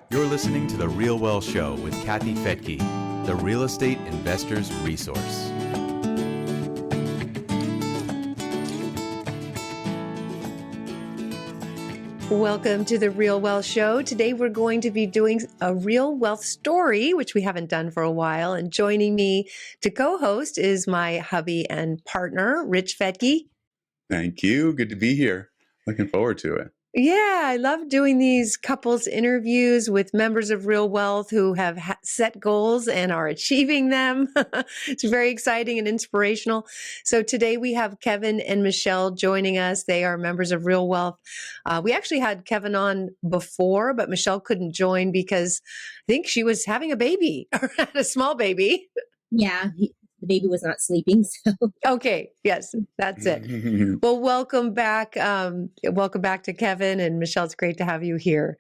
You're listening to The RealWealth Show with Kathy Fedke, the real estate investor's resource. Welcome to the Real Wealth Show. Today we're going to be doing a real wealth story, which we haven't done for a while. And joining me to co-host is my hubby and partner, Rich Fedke. Thank you. Good to be here. Looking forward to it. Yeah, I love doing these couples interviews with members of Real Wealth who have set goals and are achieving them. It's very exciting and inspirational. So today we have Kevin and Michelle joining us. They are members of Real Wealth. We actually had Kevin on before, but Michelle couldn't join because I think she was having a baby or had a small baby. Yeah, the baby was not sleeping. So okay, yes, that's it. Well, welcome back. Welcome back to Kevin and Michelle. It's great to have you here.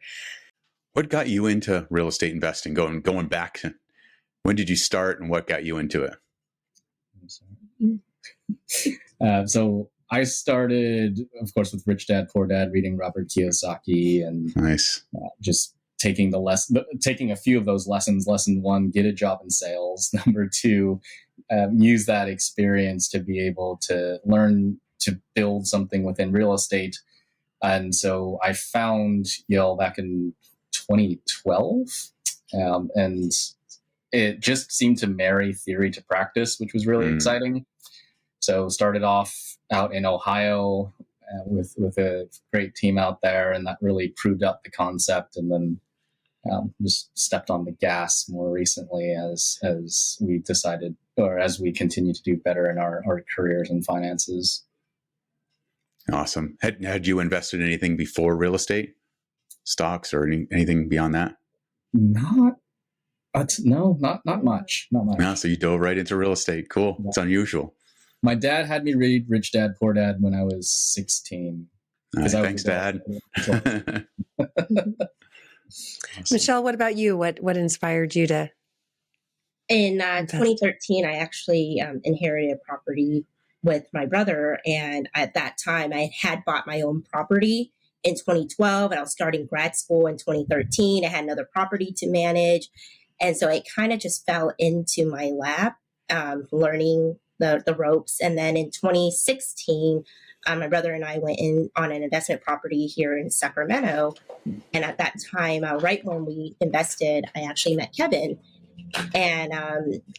What got you into real estate investing? Going back, when did you start, and what got you into it? So I started, of course, with Rich Dad Poor Dad, reading Robert Kiyosaki, and Nice. Just taking a few of those lessons. Lesson one: get a job in sales. Number two, use that experience to be able to learn to build something within real estate. And so I found Yale back in 2012, and it just seemed to marry theory to practice, which was really exciting. So started off out in Ohio with a great team out there, and that really proved out the concept. And then just stepped on the gas more recently as we decided, or as we continue to do better in our careers and finances. Awesome. Had you invested in anything before real estate, stocks, or anything beyond that? Not much. Not much. No, so you dove right into real estate. Cool. Yeah. It's unusual. My dad had me read Rich Dad Poor Dad when I was 16. Thanks, Dad. Awesome. Michelle, what about you? What inspired you to? In 2013, I actually inherited a property with my brother. And at that time, I had bought my own property in 2012, and I was starting grad school in 2013. I had another property to manage. And so it kind of just fell into my lap, learning the ropes. And then in 2016, my brother and I went in on an investment property here in Sacramento. And at that time, right when we invested, I actually met Kevin. And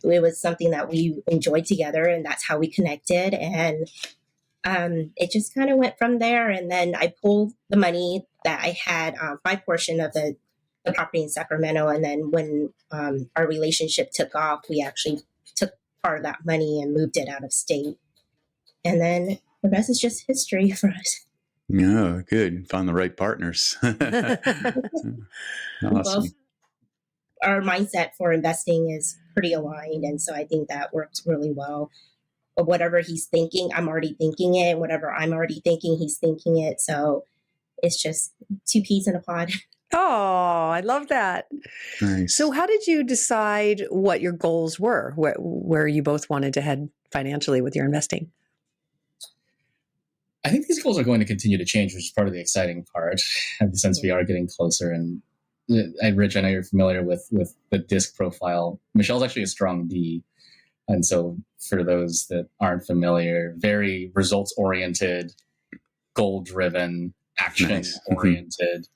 it was something that we enjoyed together, and that's how we connected. And it just kind of went from there. And then I pulled the money that I had, my portion of the property in Sacramento. And then when our relationship took off, we actually took part of that money and moved it out of state. And then the rest is just history for us. Yeah, good. Found the right partners. Awesome. Both, our mindset for investing is pretty aligned. And so I think that works really well. But whatever he's thinking, I'm already thinking it. And whatever I'm already thinking, he's thinking it. So it's just two peas in a pod. Oh, I love that. Nice. So how did you decide what your goals were, where you both wanted to head financially with your investing? I think these goals are going to continue to change, which is part of the exciting part, since we are getting closer. And Rich, I know you're familiar with the DISC profile. Michelle's actually a strong D. And so for those that aren't familiar, very results-oriented, goal-driven, action-oriented,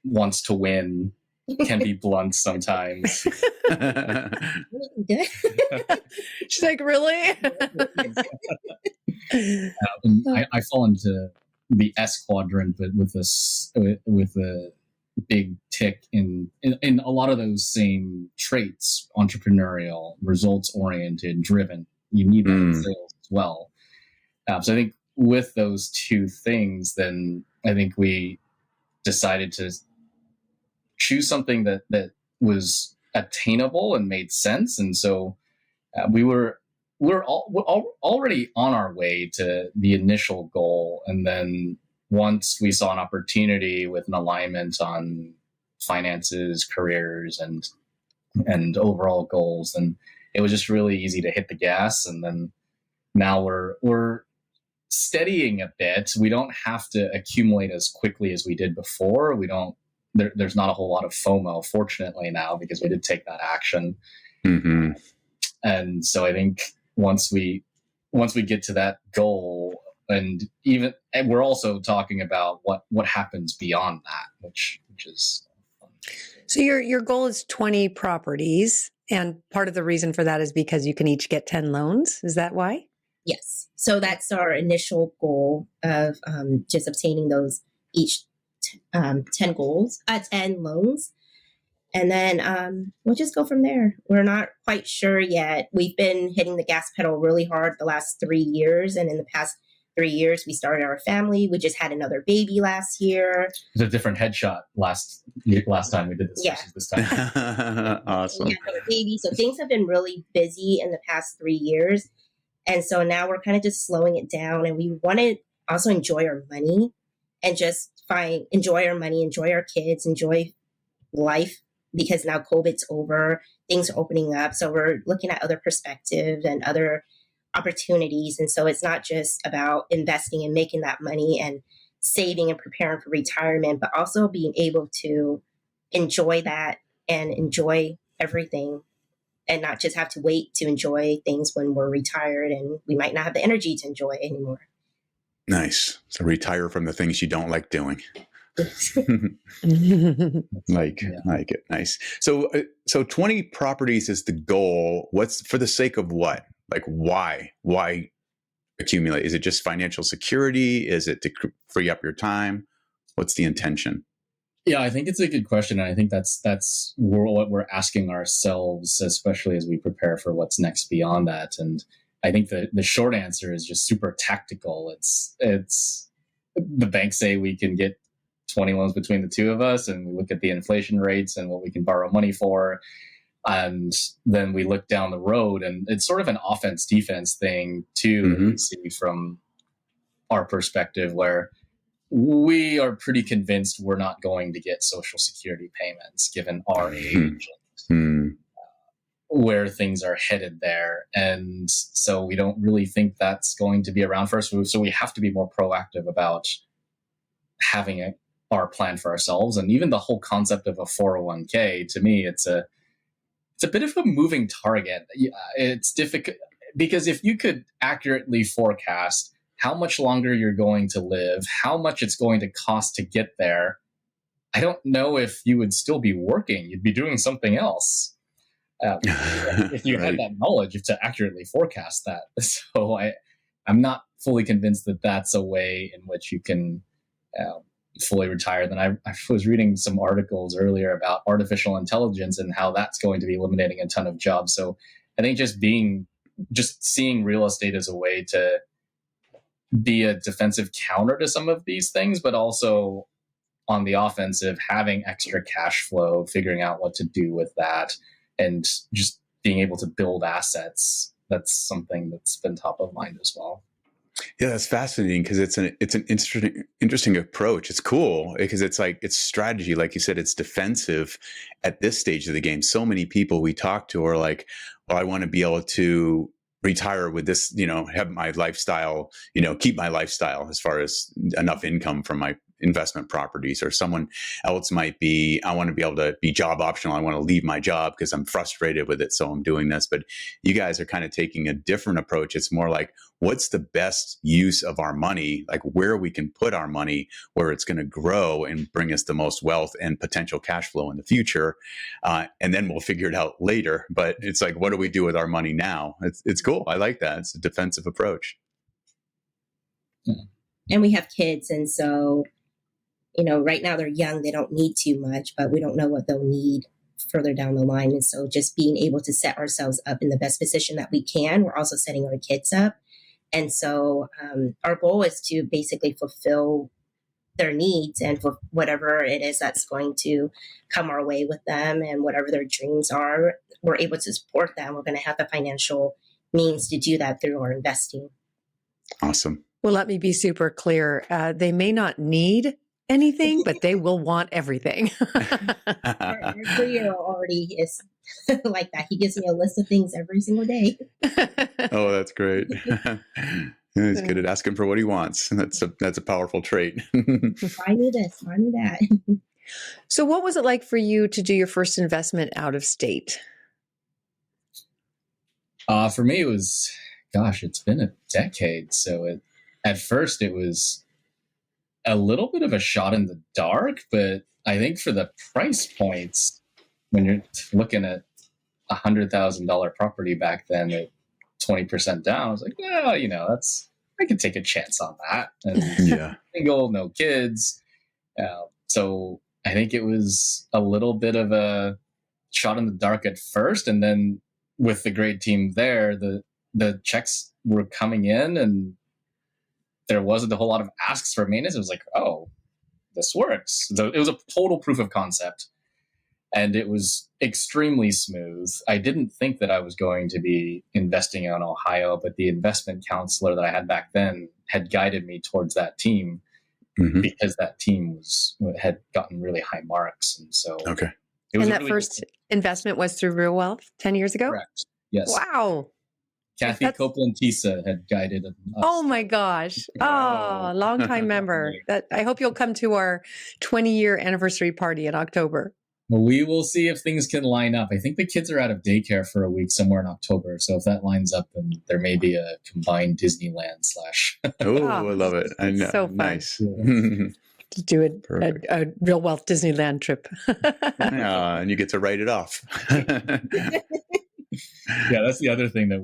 wants to win, can be blunt sometimes. She's like, really? I fall into the S quadrant, but with a big tick in a lot of those same traits: entrepreneurial, results oriented, driven. You need that in sales as well. So I think with those two things, then I think we decided to choose something that was attainable and made sense. And so we're already on our way to the initial goal. And then once we saw an opportunity with an alignment on finances, careers, and overall goals, then it was just really easy to hit the gas. And then now we're steadying a bit. We don't have to accumulate as quickly as we did before. We don't there's not a whole lot of FOMO, fortunately, now, because we did take that action. Mm-hmm. And so I think once we get to that goal, and we're also talking about what happens beyond that, which is fun. So your goal is 20 properties, and part of the reason for that is because you can each get 10 loans. Is that why? Yes. So that's our initial goal of just obtaining those each 10 loans. And then we'll just go from there. We're not quite sure yet. We've been hitting the gas pedal really hard the last 3 years. And in the past 3 years, we started our family. We just had another baby last year. It was a different headshot last time we did this versus this time. Awesome. We had another baby. So things have been really busy in the past 3 years. And so now we're kind of just slowing it down. And we want to also enjoy our money and just enjoy our money, enjoy our kids, enjoy life. Because now COVID's over, things are opening up. So we're looking at other perspectives and other opportunities. And so it's not just about investing and making that money and saving and preparing for retirement, but also being able to enjoy that and enjoy everything and not just have to wait to enjoy things when we're retired and we might not have the energy to enjoy it anymore. Nice. So retire from the things you don't like doing. Like it. Nice. So 20 properties is the goal. What's for the sake of what? Like why accumulate? Is it just financial security? Is it to free up your time? What's the intention? Yeah, I think it's a good question. And I think that's what we're asking ourselves, especially as we prepare for what's next beyond that. And I think the short answer is just super tactical. It's the banks say we can get 20 loans between the two of us, and we look at the inflation rates and what we can borrow money for. And then we look down the road, and it's sort of an offense defense thing too, that we see from our perspective, where we are pretty convinced we're not going to get Social Security payments given our age, where things are headed there. And so we don't really think that's going to be around for us. So we have to be more proactive about having our plan for ourselves. And even the whole concept of a 401k, to me, it's a bit of a moving target. It's difficult because if you could accurately forecast how much longer you're going to live, how much it's going to cost to get there, I don't know if you would still be working. You'd be doing something else. If you had that knowledge to accurately forecast that. So I'm not fully convinced that that's a way in which you can fully retire. Then I was reading some articles earlier about artificial intelligence and how that's going to be eliminating a ton of jobs. So I think just seeing real estate as a way to be a defensive counter to some of these things, but also on the offensive, having extra cash flow, figuring out what to do with that, and just being able to build assets. That's something that's been top of mind as well. Yeah, that's fascinating because it's an interesting approach. It's cool because it's strategy. Like you said, it's defensive at this stage of the game. So many people we talk to are like, well, I want to be able to retire with this, have my lifestyle, keep my lifestyle as far as enough income from my investment properties. Or someone else might be, I want to be able to be job optional. I want to leave my job because I'm frustrated with it. So I'm doing this. But you guys are kind of taking a different approach. It's more like, what's the best use of our money? Like where we can put our money, where it's going to grow and bring us the most wealth and potential cash flow in the future. And then we'll figure it out later. But it's like, what do we do with our money now? It's cool. I like that. It's a defensive approach. And we have kids. And so, right now they're young, they don't need too much, but we don't know what they'll need further down the line. And so just being able to set ourselves up in the best position that we can, we're also setting our kids up. And so our goal is to basically fulfill their needs and for whatever it is that's going to come our way with them and whatever their dreams are, we're able to support them. We're going to have the financial means to do that through our investing. Awesome. Well, let me be super clear. They may not need anything, but they will want everything. Our 3-year-old already is like that. He gives me a list of things every single day. Oh, that's great. He's good at asking for what he wants. That's a powerful trait. Buy me this, buy me that. So what was it like for you to do your first investment out of state? For me, it was, gosh, it's been a decade. So at first it was a little bit of a shot in the dark, but I think for the price points, when you're looking at $100,000 property back then at 20% down, I was like, yeah, I could take a chance on that. And Yeah. single, no kids. So I think it was a little bit of a shot in the dark at first, and then with the great team there, the checks were coming in, and there wasn't a whole lot of asks for maintenance. It was like, oh, this works. So it was a total proof of concept, and it was extremely smooth. I didn't think that I was going to be investing in Ohio, but the investment counselor that I had back then had guided me towards that team because that team had gotten really high marks, and so Okay. it was And that really first investment was through RealWealth 10 years ago? correct. Yes. Wow. Kathy That's- Copeland Tisa had guided us. Oh my gosh. Oh, longtime member. I hope you'll come to our 20-year anniversary party in October. Well, we will see if things can line up. I think the kids are out of daycare for a week somewhere in October. So if that lines up, then there may be a combined Disneyland / Oh, I love it. I know. So fun. Nice. To do a RealWealth Disneyland trip. Yeah, and you get to write it off. Yeah, that's the other thing that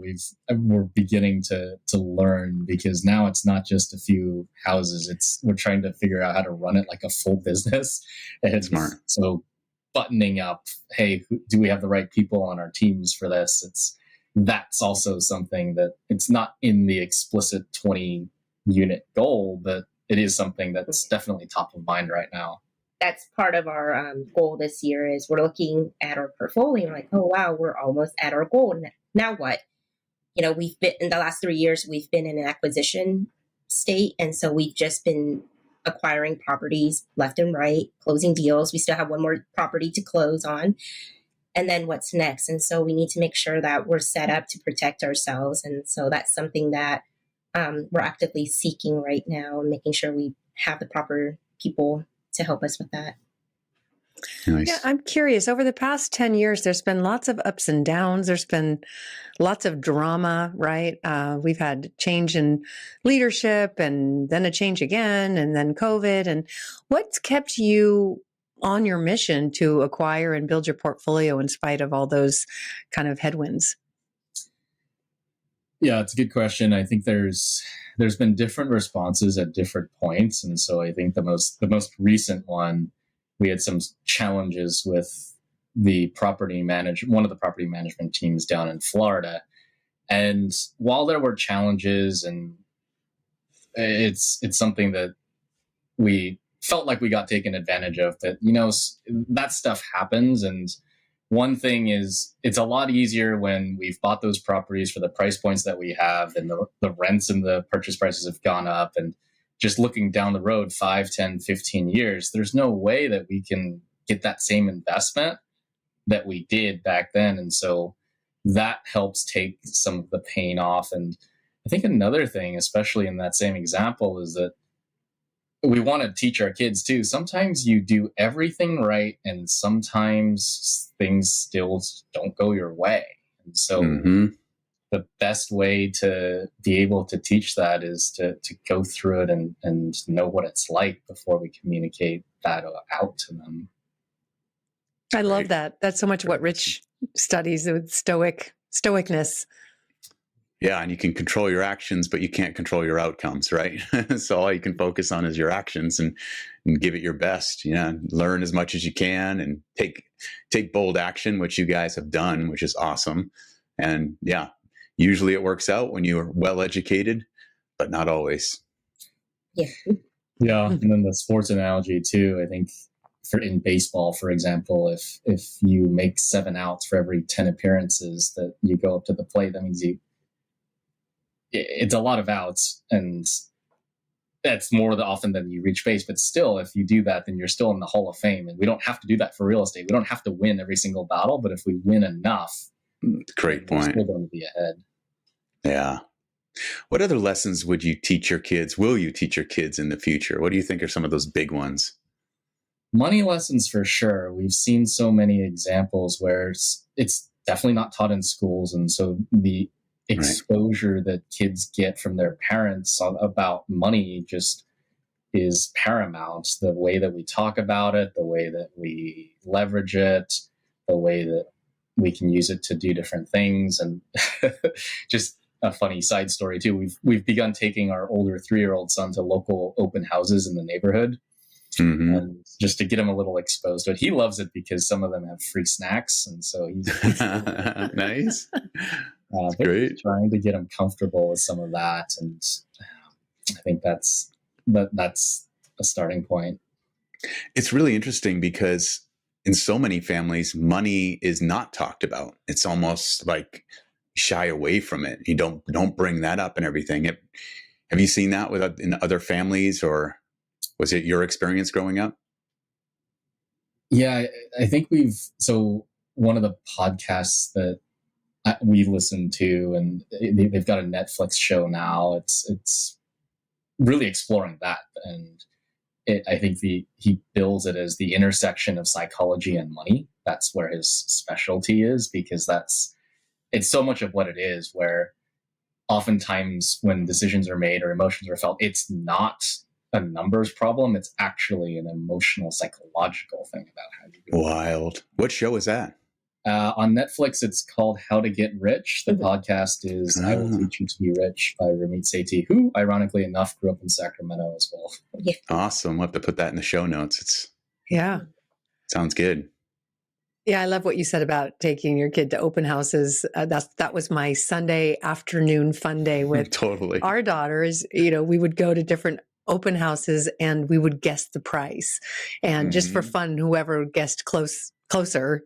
we're beginning to learn, because now it's not just a few houses. We're trying to figure out how to run it like a full business. And Smart. So buttoning up, hey, do we have the right people on our teams for this? That's also something that it's not in the explicit 20 unit goal, but it is something that's definitely top of mind right now. That's part of our goal this year. Is we're looking at our portfolio and like, oh wow, we're almost at our goal. Now what? We've been in the last 3 years, we've been in an acquisition state, and so we've just been acquiring properties left and right, closing deals. We still have one more property to close on, and then what's next? And so we need to make sure that we're set up to protect ourselves, and so that's something that we're actively seeking right now, and making sure we have the proper people to help us with that. Nice. Yeah, I'm curious. Over the past 10 years, there's been lots of ups and downs. There's been lots of drama, right? We've had change in leadership, and then a change again, and then COVID. And what's kept you on your mission to acquire and build your portfolio in spite of all those kind of headwinds? Yeah, it's a good question. I think there's been different responses at different points, and so I think the most recent one, we had some challenges with one of the property management teams down in Florida, and while there were challenges, and it's something that we felt like we got taken advantage of, but that stuff happens. And one thing is, it's a lot easier when we've bought those properties for the price points that we have, and the rents and the purchase prices have gone up, and just looking down the road 5, 10, 15 years, there's no way that we can get that same investment that we did back then. And so that helps take some of the pain off. And I think another thing, especially in that same example, is that we want to teach our kids too. Sometimes you do everything right, and sometimes things still don't go your way. And so the best way to be able to teach that is to go through it and know what it's like before we communicate that out to them. I love that. That's so much what Rich studies with stoicness. Yeah, and you can control your actions, but you can't control your outcomes, right? So all you can focus on is your actions and give it your best. Learn as much as you can and take bold action, which you guys have done, which is awesome. And yeah, usually it works out when you're well educated, but not always. Yeah. Yeah, and then the sports analogy too. I think in baseball, for example, if you make 7 outs for every 10 appearances that you go up to the plate, that means it's a lot of outs, and that's more often than you reach base. But still, if you do that, then you're still in the Hall of Fame. And we don't have to do that for real estate. We don't have to win every single battle, but if we win enough, great point. We're still going to be ahead. Yeah. What other lessons would you teach your kids? Will you teach your kids in the future? What do you think are some of those big ones? Money lessons for sure. We've seen so many examples where it's definitely not taught in schools. And so the exposure that kids get from their parents about money just is paramount. The way that we talk about it, the way that we leverage it, the way that we can use it to do different things. And just a funny side story too. We've begun taking our older 3-year-old son to local open houses in the neighborhood. And just to get him a little exposed to it. He loves it because some of them have free snacks. And so he's nice. Great. Trying to get him comfortable with some of that. And I think that's a starting point. It's really interesting because in so many families, money is not talked about. It's almost like shy away from it. You don't bring that up and everything. Have you seen that in other families, or was it your experience growing up? Yeah, I think so one of the podcasts that we listen to, and they've got a Netflix show now. It's really exploring that. And I think he bills it as the intersection of psychology and money. That's where his specialty is, because it's so much of what it is, where oftentimes when decisions are made or emotions are felt, it's not a numbers problem. It's actually an emotional, psychological thing about how you do it. Wild. What show is that? On Netflix, it's called How to Get Rich. The podcast is I Will Teach You to Be Rich by Ramit Sethi, who, ironically enough, grew up in Sacramento as well. Yeah. Awesome. We'll have to put that in the show notes. Sounds good. Yeah, I love what you said about taking your kid to open houses. That was my Sunday afternoon fun day with totally our daughters. We would go to different open houses and we would guess the price. And just for fun, whoever guessed closer,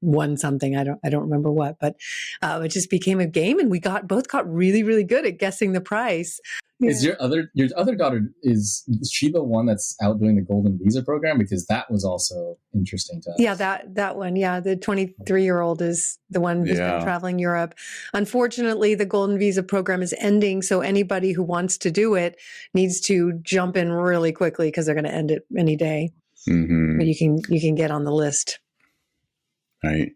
won something. I don't remember what, but it just became a game, and we both got really, really good at guessing the price. Is your other daughter, is she the one that's out doing the Golden Visa program? Because that was also interesting to us. Yeah, that one. Yeah, the 23-year-old is the one who's been traveling Europe. Unfortunately, the Golden Visa program is ending, so anybody who wants to do it needs to jump in really quickly because they're going to end it any day. But you can get on the list. Right.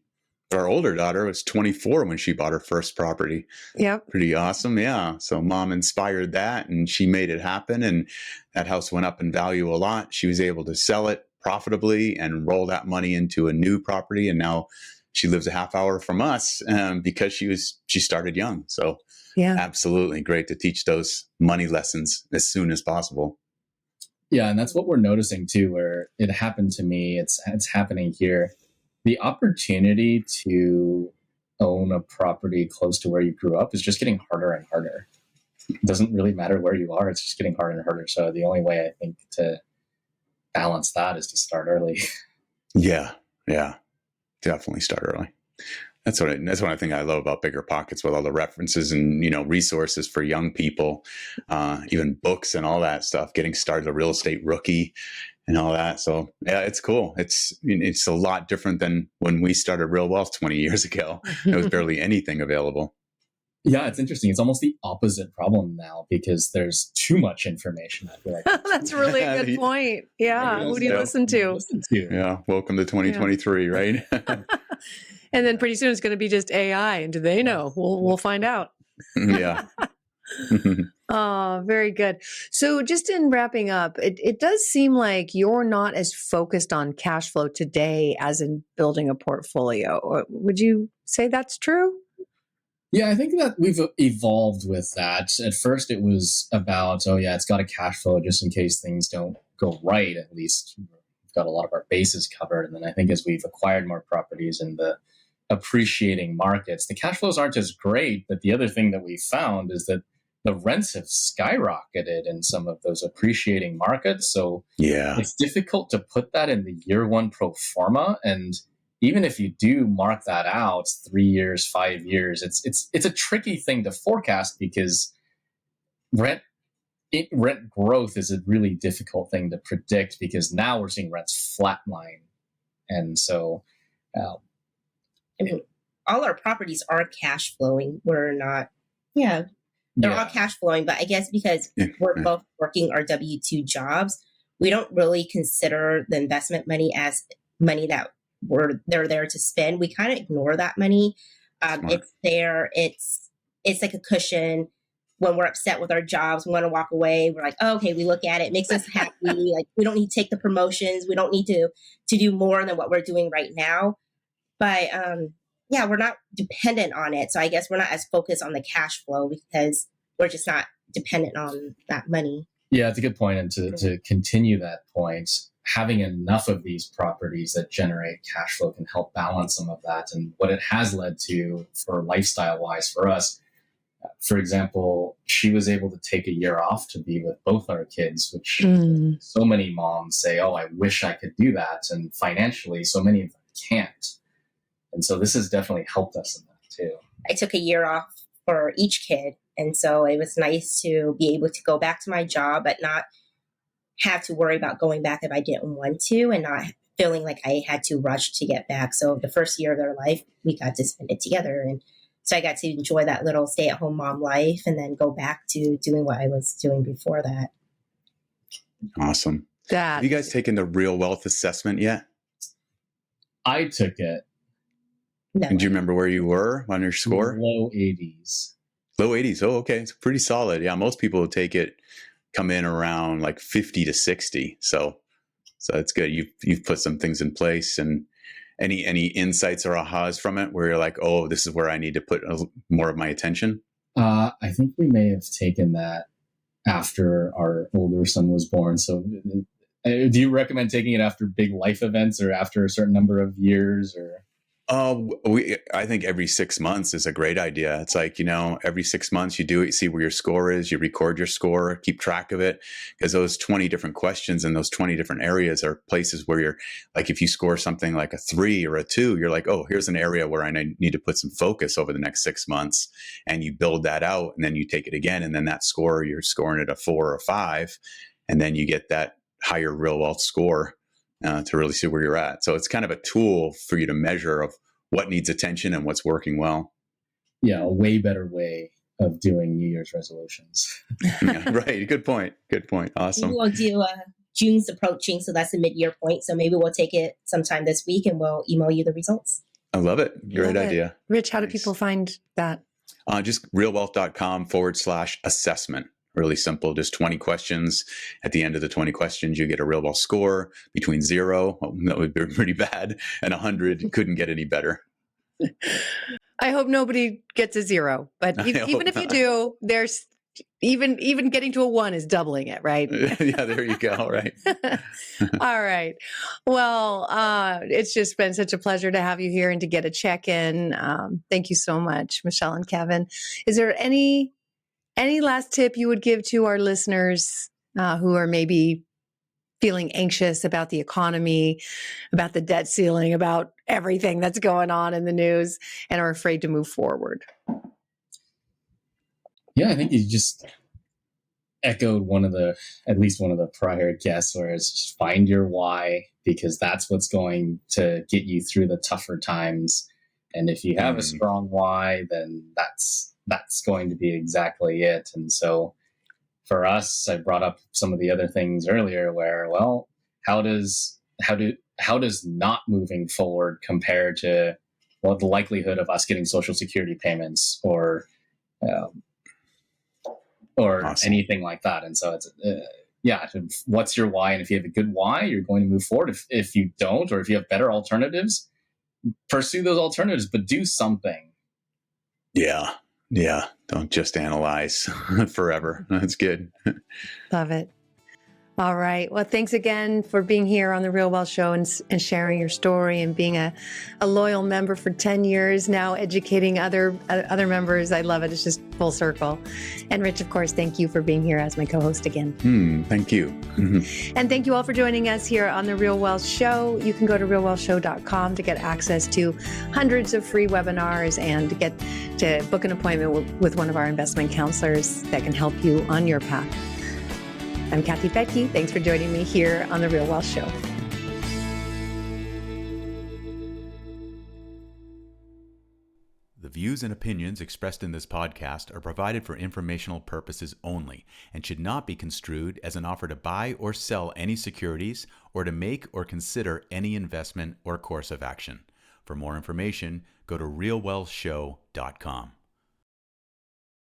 Our older daughter was 24 when she bought her first property. Yep. Pretty awesome. Yeah. So mom inspired that, and she made it happen. And that house went up in value a lot. She was able to sell it profitably and roll that money into a new property. And now she lives a half hour from us because she started young. So absolutely great to teach those money lessons as soon as possible. Yeah. And that's what we're noticing too, where it happened to me. It's happening here. The opportunity to own a property close to where you grew up is just getting harder and harder. It doesn't really matter where you are. It's just getting harder and harder. So the only way I think to balance that is to start early. Yeah. Definitely start early. That's what I think I love about Bigger Pockets, with all the references and, resources for young people, even books and all that stuff, getting started, a real estate rookie and all that. So yeah, it's cool. It's a lot different than when we started RealWealth 20 years ago. There was barely anything available. Yeah, it's interesting. It's almost the opposite problem now because there's too much information. I feel like that's really a good point. Yeah, who do you listen to? Yeah, welcome to 2023, right? And then pretty soon it's going to be just AI. And do they know? We'll find out. Yeah. Oh, very good. So just in wrapping up, it does seem like you're not as focused on cash flow today as in building a portfolio. Would you say that's true? Yeah, I think that we've evolved with that. At first it was about, it's got a cash flow just in case things don't go right. At least we've got a lot of our bases covered. And then I think as we've acquired more properties in the appreciating markets, the cash flows aren't as great. But the other thing that we found is that the rents have skyrocketed in some of those appreciating markets. So it's difficult to put that in the year one pro forma. And even if you do mark that out 3 years, 5 years, it's a tricky thing to forecast because rent growth is a really difficult thing to predict because now we're seeing rents flatline. And so all our properties are cash flowing. We're not, they're all cash flowing, but I guess because we're both working our W-2 jobs, we don't really consider the investment money as money that they're there to spend. We kind of ignore that money. It's there. It's like a cushion. When we're upset with our jobs, we want to walk away. We're like, oh, okay, we look at it, makes us happy. Like, we don't need to take the promotions. We don't need to do more than what we're doing right now. But yeah, we're not dependent on it. So I guess we're not as focused on the cash flow because we're just not dependent on that money. Yeah, it's a good point. And to continue that point, having enough of these properties that generate cash flow can help balance some of that. And what it has led to for lifestyle wise for us, for example, she was able to take a year off to be with both our kids, which so many moms say, oh, I wish I could do that. And financially, so many of them can't. And so this has definitely helped us in that too. I took a year off for each kid. And so it was nice to be able to go back to my job, but not have to worry about going back if I didn't want to, and not feeling like I had to rush to get back. So the first year of their life, we got to spend it together. And so I got to enjoy that little stay-at-home mom life and then go back to doing what I was doing before that. Awesome. Have you guys taken the Real Wealth assessment yet? I took it. No. And do you remember where you were on your score? Low 80s. Low 80s. Oh, okay. It's pretty solid. Yeah, most people who take it come in around like 50 to 60. So it's good. You've put some things in place. And any insights or ahas from it where you're like, oh, this is where I need to put more of my attention? I think we may have taken that after our older son was born. So do you recommend taking it after big life events or after a certain number of years? Or I think every 6 months is a great idea. It's like, every 6 months you do it, you see where your score is, you record your score, keep track of it, because those 20 different questions in those 20 different areas are places where you're like, if you score something like a 3 or a 2, you're like, oh, here's an area where I need to put some focus over the next 6 months. And you build that out, and then you take it again. And then that score, you're scoring it a 4 or a 5. And then you get that higher Real Wealth score to really see where you're at. So it's kind of a tool for you to measure of what needs attention and what's working well. Yeah, a way better way of doing New Year's resolutions. Yeah, right. Good point. Awesome. Maybe we'll do June's approaching, so that's a mid-year point. So maybe we'll take it sometime this week and we'll email you the results. I love it. Great idea. Rich, how do people find that? Just realwealth.com/assessment. Really simple, just 20 questions. At the end of the 20 questions, you get a Real Wealth score between 0, that would be pretty bad, and 100, couldn't get any better. I hope nobody gets a 0, but even if you do, there's even getting to a 1 is doubling it, right? Yeah, there you go, right. All right. Well, it's just been such a pleasure to have you here and to get a check-in. Thank you so much, Michelle and Kevin. Is there any last tip you would give to our listeners who are maybe feeling anxious about the economy, about the debt ceiling, about everything that's going on in the news, and are afraid to move forward? Yeah, I think you just echoed at least one of the prior guests, where it's just find your why, because that's what's going to get you through the tougher times. And if you have a strong why, then that's going to be exactly it. And so for us, I brought up some of the other things earlier where, well, how does not moving forward compare to, well, the likelihood of us getting Social Security payments or awesome. Anything like that. And so it's, what's your why? And if you have a good why, you're going to move forward. If you don't, or if you have better alternatives, pursue those alternatives, but do something. Yeah. Don't just analyze forever. That's good. Love it. All right. Well, thanks again for being here on the Real Wealth Show and sharing your story and being a loyal member for 10 years now, educating other members. I love it. It's just full circle. And Rich, of course, thank you for being here as my co-host again. Thank you. And thank you all for joining us here on the Real Wealth Show. You can go to realwealthshow.com to get access to hundreds of free webinars and to get to book an appointment with one of our investment counselors that can help you on your path. I'm Kathy Fettke. Thanks for joining me here on The Real Wealth Show. The views and opinions expressed in this podcast are provided for informational purposes only and should not be construed as an offer to buy or sell any securities or to make or consider any investment or course of action. For more information, go to realwealthshow.com.